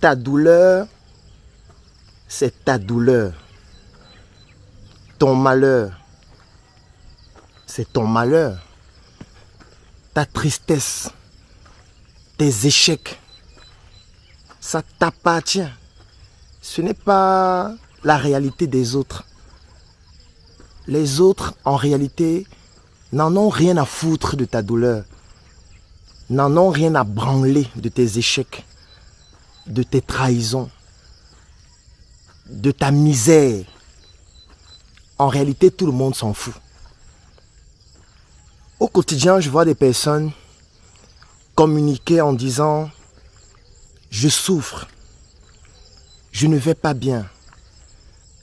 ta douleur, c'est ta douleur. Ton malheur, c'est ton malheur. Ta tristesse, tes échecs, ça t'appartient. Ce n'est pas la réalité des autres. Les autres, en réalité, n'en ont rien à foutre de ta douleur. N'en ont rien à branler de tes échecs, de tes trahisons, de ta misère. En réalité, tout le monde s'en fout. Au quotidien, je vois des personnes communiquer en disant « Je souffre, je ne vais pas bien,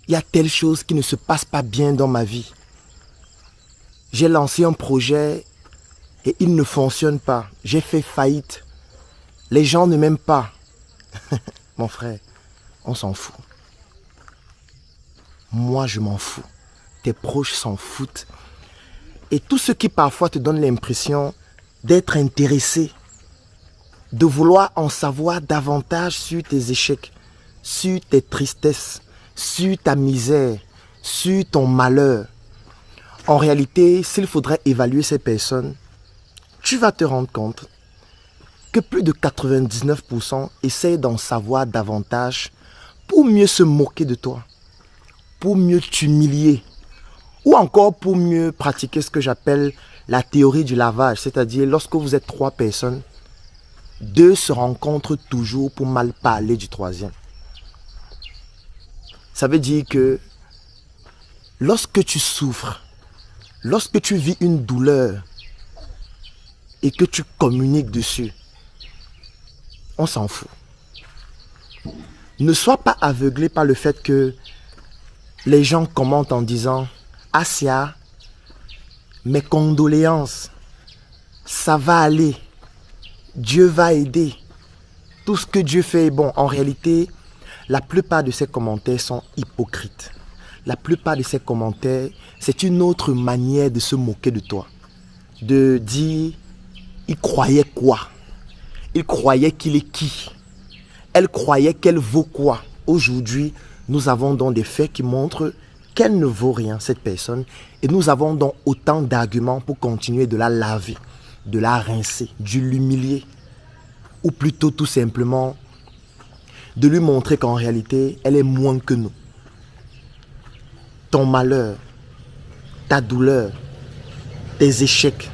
il y a telle chose qui ne se passe pas bien dans ma vie. J'ai lancé un projet et il ne fonctionne pas, j'ai fait faillite, les gens ne m'aiment pas. » Mon frère, on s'en fout. Moi, je m'en fous. Tes proches s'en foutent. Et tout ce qui parfois te donne l'impression d'être intéressé, de vouloir en savoir davantage sur tes échecs, sur tes tristesses, sur ta misère, sur ton malheur. En réalité, s'il faudrait évaluer ces personnes, tu vas te rendre compte que plus de 99% essayent d'en savoir davantage pour mieux se moquer de toi, pour mieux t'humilier, ou encore pour mieux pratiquer ce que j'appelle la théorie du lavage, c'est-à-dire lorsque vous êtes 3 personnes, 2 se rencontrent toujours pour mal parler du 3e. Ça veut dire que lorsque tu souffres, lorsque tu vis une douleur et que tu communiques dessus, on s'en fout. Ne sois pas aveuglé par le fait que les gens commentent en disant « Assia, mes condoléances, ça va aller, Dieu va aider, tout ce que Dieu fait est bon. » En réalité, la plupart de ces commentaires sont hypocrites. La plupart de ces commentaires, c'est une autre manière de se moquer de toi. De dire « Il croyait quoi? Il croyait qu'il est qui? Elle croyait qu'elle vaut quoi? » Aujourd'hui, nous avons donc des faits qui montrent qu'elle ne vaut rien, cette personne. Et nous avons donc autant d'arguments pour continuer de la laver, de la rincer, de l'humilier. Ou plutôt tout simplement de lui montrer qu'en réalité, elle est moins que nous. Ton malheur, ta douleur, tes échecs,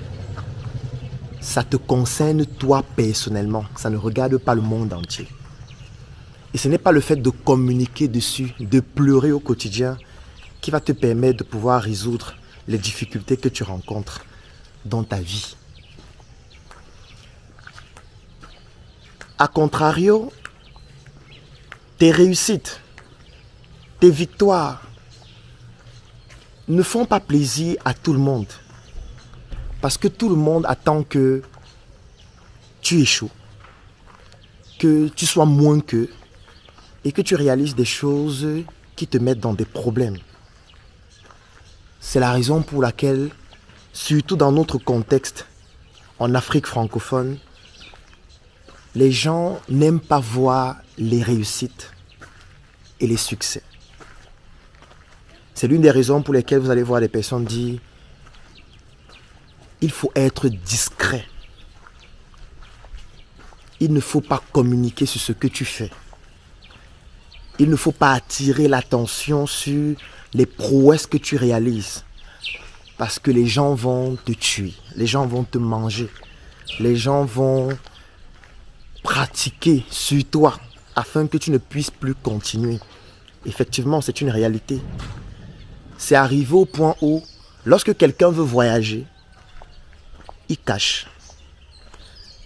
ça te concerne toi personnellement. Ça ne regarde pas le monde entier. Et ce n'est pas le fait de communiquer dessus, de pleurer au quotidien, qui va te permettre de pouvoir résoudre les difficultés que tu rencontres dans ta vie. A contrario, tes réussites, tes victoires ne font pas plaisir à tout le monde. Parce que tout le monde attend que tu échoues, que tu sois moins qu'eux et que tu réalises des choses qui te mettent dans des problèmes. C'est la raison pour laquelle, surtout dans notre contexte, en Afrique francophone, les gens n'aiment pas voir les réussites et les succès. C'est l'une des raisons pour lesquelles vous allez voir des personnes dire « Il faut être discret. Il ne faut pas communiquer sur ce que tu fais. Il ne faut pas attirer l'attention sur les prouesses que tu réalises. Parce que les gens vont te tuer, les gens vont te manger, les gens vont pratiquer sur toi afin que tu ne puisses plus continuer. » Effectivement, c'est une réalité. C'est arrivé au point où, lorsque quelqu'un veut voyager, il cache.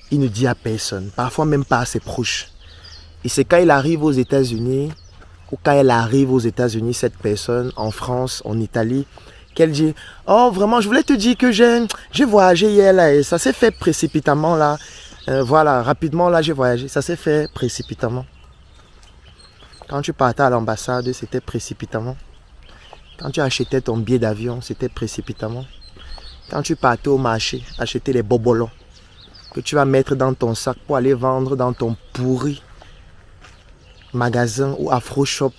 Il ne dit à personne, parfois même pas à ses proches. Et c'est quand il arrive aux États-Unis, ou quand elle arrive aux États-Unis, cette personne, en France, en Italie, qu'elle dit « Oh, vraiment, je voulais te dire que j'ai voyagé hier, là, et ça s'est fait précipitamment, là. Voilà, rapidement, là, j'ai voyagé. Ça s'est fait précipitamment. Quand tu partais à l'ambassade, c'était précipitamment. Quand tu achetais ton billet d'avion, c'était précipitamment. Quand tu partais au marché, acheter les bobolons que tu vas mettre dans ton sac pour aller vendre dans ton pourri. magasin ou Afro-shop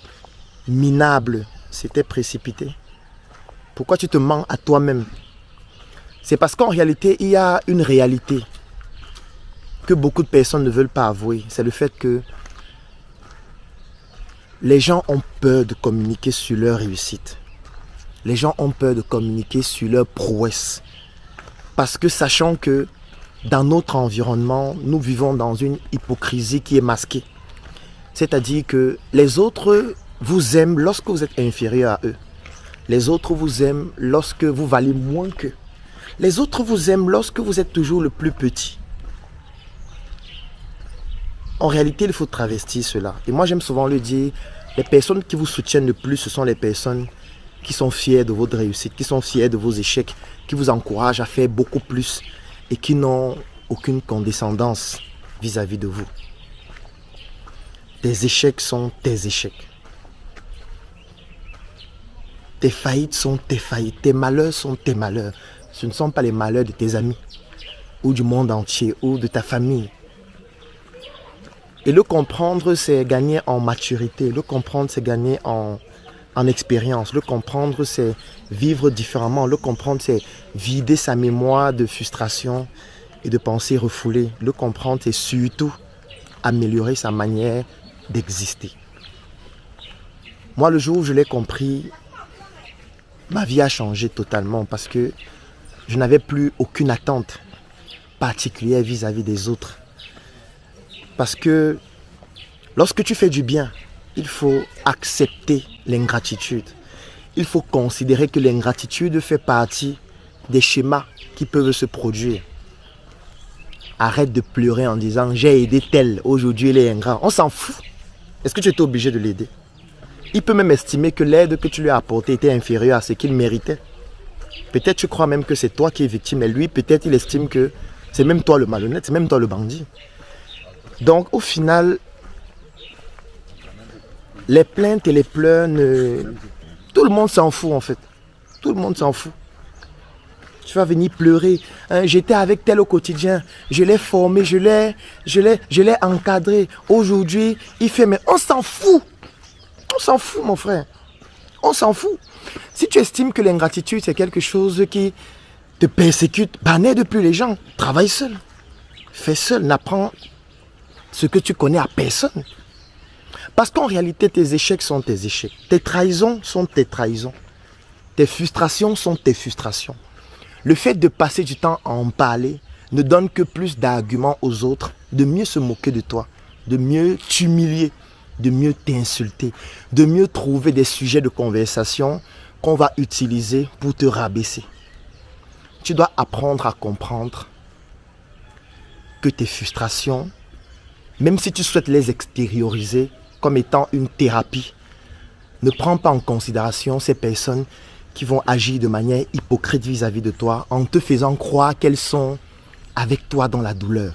minable s'était précipité? Pourquoi tu te mens à toi-même? C'est parce qu'en réalité, il y a une réalité que beaucoup de personnes ne veulent pas avouer. C'est le fait que les gens ont peur de communiquer sur leur réussite. Les gens ont peur de communiquer sur leur prouesse. Parce que sachant que dans notre environnement, nous vivons dans une hypocrisie qui est masquée. C'est-à-dire que les autres vous aiment lorsque vous êtes inférieur à eux. Les autres vous aiment lorsque vous valez moins qu'eux. Les autres vous aiment lorsque vous êtes toujours le plus petit. En réalité, il faut travestir cela. Et moi, j'aime souvent le dire, les personnes qui vous soutiennent le plus, ce sont les personnes qui sont fiers de votre réussite, qui sont fiers de vos échecs, qui vous encouragent à faire beaucoup plus et qui n'ont aucune condescendance vis-à-vis de vous. Tes échecs sont tes échecs. Tes faillites sont tes faillites. Tes malheurs sont tes malheurs. Ce ne sont pas les malheurs de tes amis ou du monde entier ou de ta famille. Et le comprendre, c'est gagner en maturité. Le comprendre, c'est gagner en expérience. Le comprendre, c'est vivre différemment. Le comprendre, c'est vider sa mémoire de frustration et de pensées refoulées. Le comprendre, c'est surtout améliorer sa manière d'exister. Moi, le jour où je l'ai compris, ma vie a changé totalement parce que je n'avais plus aucune attente particulière vis-à-vis des autres. Parce que lorsque tu fais du bien, il faut accepter l'ingratitude. Il faut considérer que l'ingratitude fait partie des schémas qui peuvent se produire. Arrête de pleurer en disant « j'ai aidé tel, aujourd'hui il est ingrat ». On s'en fout. Est-ce que tu étais obligé de l'aider? Il peut même estimer que l'aide que tu lui as apportée était inférieure à ce qu'il méritait. Peut-être tu crois même que c'est toi qui es victime, et lui peut-être il estime que c'est même toi le malhonnête, c'est même toi le bandit. Donc au final, les plaintes et les pleurs, tout le monde s'en fout en fait. Tout le monde s'en fout. Tu vas venir pleurer. Hein, j'étais avec tel au quotidien. Je l'ai formé, je l'ai encadré. Aujourd'hui, il fait... Mais on s'en fout. On s'en fout, mon frère. On s'en fout. Si tu estimes que l'ingratitude, c'est quelque chose qui te persécute, n'aide plus les gens. Travaille seul. Fais seul. N'apprends ce que tu connais à personne. Parce qu'en réalité, tes échecs sont tes échecs. Tes trahisons sont tes trahisons. Tes frustrations sont tes frustrations. Le fait de passer du temps à en parler ne donne que plus d'arguments aux autres de mieux se moquer de toi, de mieux t'humilier, de mieux t'insulter, de mieux trouver des sujets de conversation qu'on va utiliser pour te rabaisser. Tu dois apprendre à comprendre que tes frustrations, même si tu souhaites les extérioriser comme étant une thérapie, ne prends pas en considération ces personnes qui vont agir de manière hypocrite vis-à-vis de toi en te faisant croire qu'elles sont avec toi dans la douleur.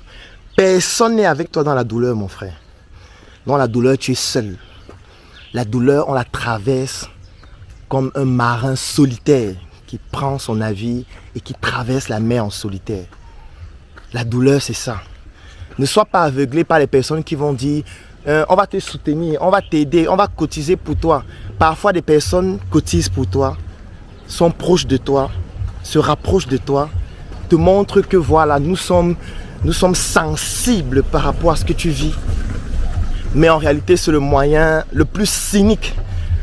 Personne n'est avec toi dans la douleur, mon frère. Dans la douleur, tu es seul. La douleur, on la traverse comme un marin solitaire qui prend son navire et qui traverse la mer en solitaire. La douleur, c'est ça. Ne sois pas aveuglé par les personnes qui vont dire on va te soutenir, on va t'aider, on va cotiser pour toi. Parfois, des personnes cotisent pour toi, sont proches de toi, se rapprochent de toi, te montrent que voilà, nous sommes sensibles par rapport à ce que tu vis. Mais en réalité, c'est le moyen le plus cynique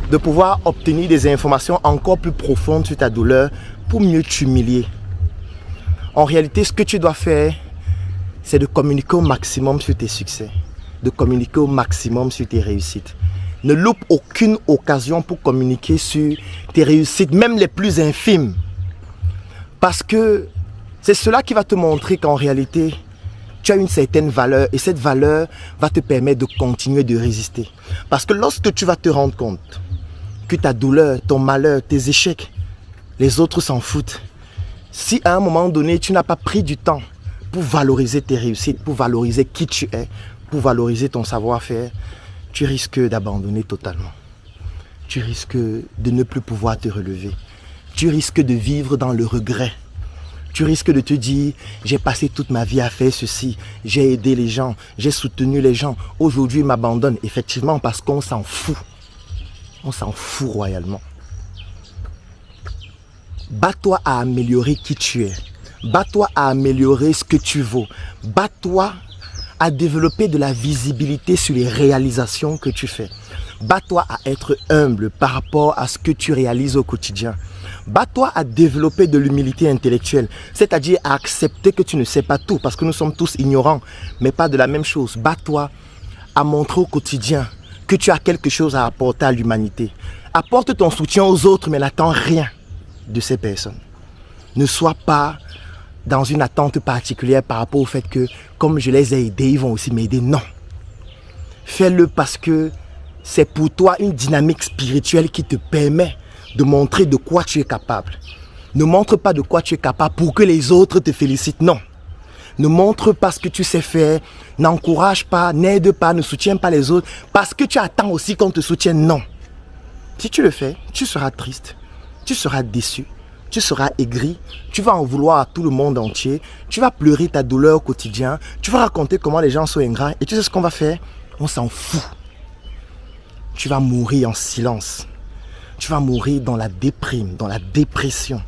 de pouvoir obtenir des informations encore plus profondes sur ta douleur pour mieux t'humilier. En réalité, ce que tu dois faire, c'est de communiquer au maximum sur tes succès, de communiquer au maximum sur tes réussites. Ne loupe aucune occasion pour communiquer sur tes réussites, même les plus infimes. Parce que c'est cela qui va te montrer qu'en réalité, tu as une certaine valeur et cette valeur va te permettre de continuer de résister. Parce que lorsque tu vas te rendre compte que ta douleur, ton malheur, tes échecs, les autres s'en foutent. Si à un moment donné, tu n'as pas pris du temps pour valoriser tes réussites, pour valoriser qui tu es, pour valoriser ton savoir-faire, tu risques d'abandonner totalement. Tu risques de ne plus pouvoir te relever. Tu risques de vivre dans le regret. tu risques de te dire, j'ai passé toute ma vie à faire ceci, j'ai aidé les gens, j'ai soutenu les gens, aujourd'hui ils m'abandonnent. Effectivement, parce qu'on s'en fout. On s'en fout royalement. Bats-toi à améliorer qui tu es. Bats-toi à améliorer ce que tu vaux. Bats-toi à développer de la visibilité sur les réalisations que tu fais. Bats-toi à être humble par rapport à ce que tu réalises au quotidien. Bats-toi à développer de l'humilité intellectuelle, c'est-à-dire à accepter que tu ne sais pas tout, parce que nous sommes tous ignorants, mais pas de la même chose. Bats-toi à montrer au quotidien que tu as quelque chose à apporter à l'humanité. Apporte ton soutien aux autres, mais n'attends rien de ces personnes. Ne sois pas dans une attente particulière par rapport au fait que, comme je les ai aidés, ils vont aussi m'aider. Non. Fais-le parce que c'est pour toi une dynamique spirituelle qui te permet de montrer de quoi tu es capable. Ne montre pas de quoi tu es capable pour que les autres te félicitent. Non. Ne montre pas ce que tu sais faire. N'encourage pas, n'aide pas, ne soutiens pas les autres parce que tu attends aussi qu'on te soutienne. Non. Si tu le fais, tu seras triste, tu seras déçu, tu seras aigri, tu vas en vouloir à tout le monde entier, tu vas pleurer ta douleur au quotidien, tu vas raconter comment les gens sont ingrats et tu sais ce qu'on va faire? On s'en fout. Tu vas mourir en silence. Tu vas mourir dans la déprime, dans la dépression.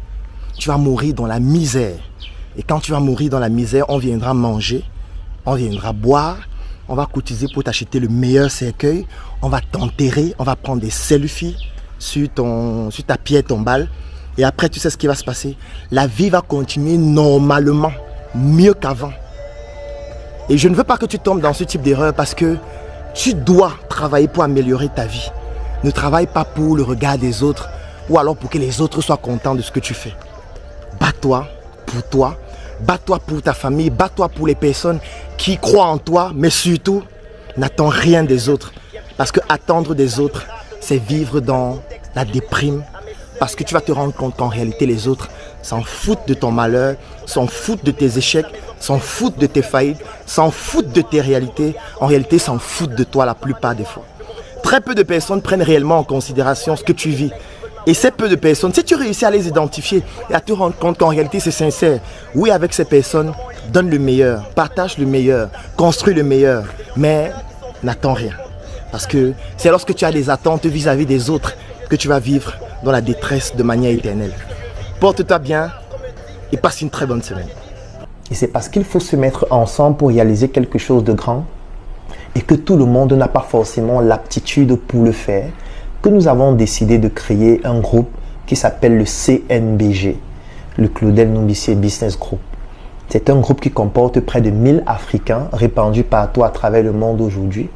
Tu vas mourir dans la misère. Et quand tu vas mourir dans la misère, on viendra manger, on viendra boire, on va cotiser pour t'acheter le meilleur cercueil, on va t'enterrer, on va prendre des selfies sur ta pierre tombale. Et après, tu sais ce qui va se passer. La vie va continuer normalement, mieux qu'avant. Et je ne veux pas que tu tombes dans ce type d'erreur parce que tu dois travailler pour améliorer ta vie. Ne travaille pas pour le regard des autres ou alors pour que les autres soient contents de ce que tu fais. Bats-toi pour toi, bats-toi pour ta famille, bats-toi pour les personnes qui croient en toi, mais surtout, n'attends rien des autres. Parce que attendre des autres, c'est vivre dans la déprime. Parce que tu vas te rendre compte qu'en réalité, les autres s'en foutent de ton malheur, s'en foutent de tes échecs, s'en foutent de tes faillites, s'en foutent de tes réalités. En réalité, s'en foutent de toi la plupart des fois. Très peu de personnes prennent réellement en considération ce que tu vis. Et ces peu de personnes, si tu réussis à les identifier et à te rendre compte qu'en réalité c'est sincère, oui, avec ces personnes, donne le meilleur, partage le meilleur, construis le meilleur, mais n'attends rien. Parce que c'est lorsque tu as des attentes vis-à-vis des autres que tu vas vivre dans la détresse de manière éternelle. Porte-toi bien et passe une très bonne semaine. Et c'est parce qu'il faut se mettre ensemble pour réaliser quelque chose de grand et que tout le monde n'a pas forcément l'aptitude pour le faire, que nous avons décidé de créer un groupe qui s'appelle le CNBG, le Claudel Numbissier Business Group. C'est un groupe qui comporte près de 1000 Africains répandus partout à travers le monde aujourd'hui,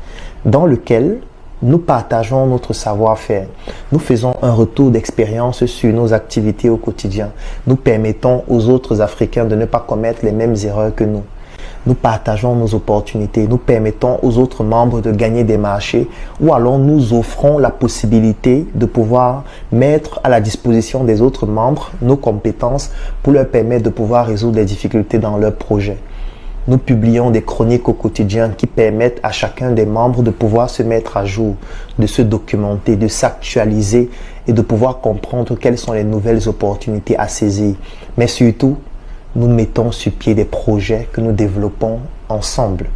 dans lequel nous partageons notre savoir-faire. Nous faisons un retour d'expérience sur nos activités au quotidien. Nous permettons aux autres Africains de ne pas commettre les mêmes erreurs que nous. Nous partageons nos opportunités, nous permettons aux autres membres de gagner des marchés ou alors nous offrons la possibilité de pouvoir mettre à la disposition des autres membres nos compétences pour leur permettre de pouvoir résoudre des difficultés dans leurs projets. Nous publions des chroniques au quotidien qui permettent à chacun des membres de pouvoir se mettre à jour, de se documenter, de s'actualiser et de pouvoir comprendre quelles sont les nouvelles opportunités à saisir. Mais surtout, nous mettons sur pied des projets que nous développons ensemble.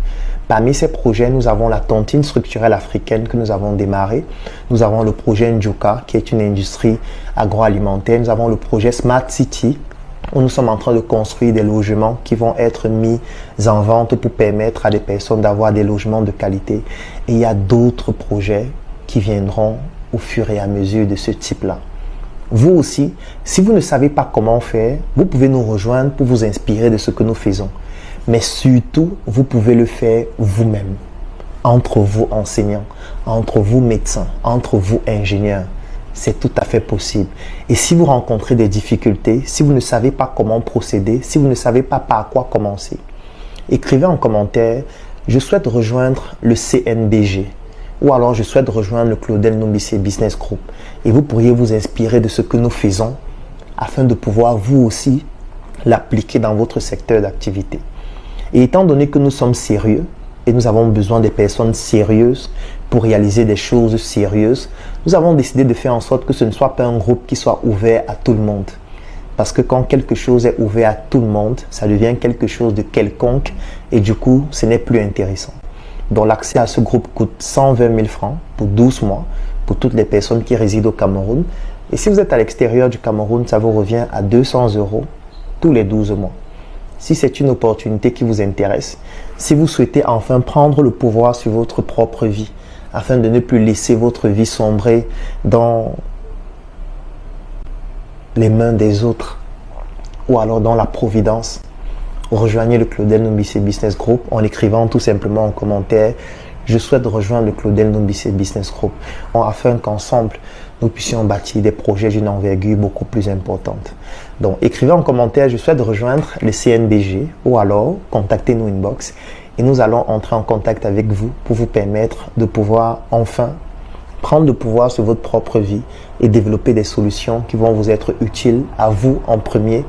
Parmi ces projets, nous avons la tontine structurelle africaine que nous avons démarrée. Nous avons le projet Njuka, qui est une industrie agroalimentaire. Nous avons le projet Smart City, où nous sommes en train de construire des logements qui vont être mis en vente pour permettre à des personnes d'avoir des logements de qualité. Et il y a d'autres projets qui viendront au fur et à mesure de ce type-là. Vous aussi, si vous ne savez pas comment faire, vous pouvez nous rejoindre pour vous inspirer de ce que nous faisons. Mais surtout, vous pouvez le faire vous-même, entre vous enseignants, entre vous médecins, entre vous ingénieurs. C'est tout à fait possible. Et si vous rencontrez des difficultés, si vous ne savez pas comment procéder, si vous ne savez pas par quoi commencer, écrivez en commentaire « Je souhaite rejoindre le CNBG » ou alors « Je souhaite rejoindre le Claudel Numbissier Business Group » et vous pourriez vous inspirer de ce que nous faisons afin de pouvoir vous aussi l'appliquer dans votre secteur d'activité. Et étant donné que nous sommes sérieux et nous avons besoin des personnes sérieuses pour réaliser des choses sérieuses, nous avons décidé de faire en sorte que ce ne soit pas un groupe qui soit ouvert à tout le monde. Parce que quand quelque chose est ouvert à tout le monde, ça devient quelque chose de quelconque et du coup, ce n'est plus intéressant. Donc l'accès à ce groupe coûte 120 000 francs pour 12 mois pour toutes les personnes qui résident au Cameroun. Et si vous êtes à l'extérieur du Cameroun, ça vous revient à 200 € tous les 12 mois. Si c'est une opportunité qui vous intéresse, si vous souhaitez enfin prendre le pouvoir sur votre propre vie, afin de ne plus laisser votre vie sombrer dans les mains des autres ou alors dans la providence, rejoignez le Claudel Nombissé Business Group en écrivant tout simplement en commentaire « Je souhaite rejoindre le Claudel Nombissé Business Group » afin qu'ensemble, nous puissions bâtir des projets d'une envergure beaucoup plus importante. Donc, écrivez en commentaire « Je souhaite rejoindre le CNBG » ou alors contactez nos inbox et nous allons entrer en contact avec vous pour vous permettre de pouvoir enfin prendre le pouvoir sur votre propre vie et développer des solutions qui vont vous être utiles à vous en premier.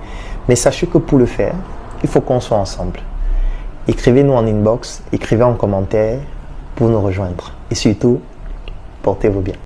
Mais sachez que pour le faire, il faut qu'on soit ensemble. Écrivez-nous en inbox, écrivez en commentaire pour nous rejoindre. Et surtout, portez-vous bien.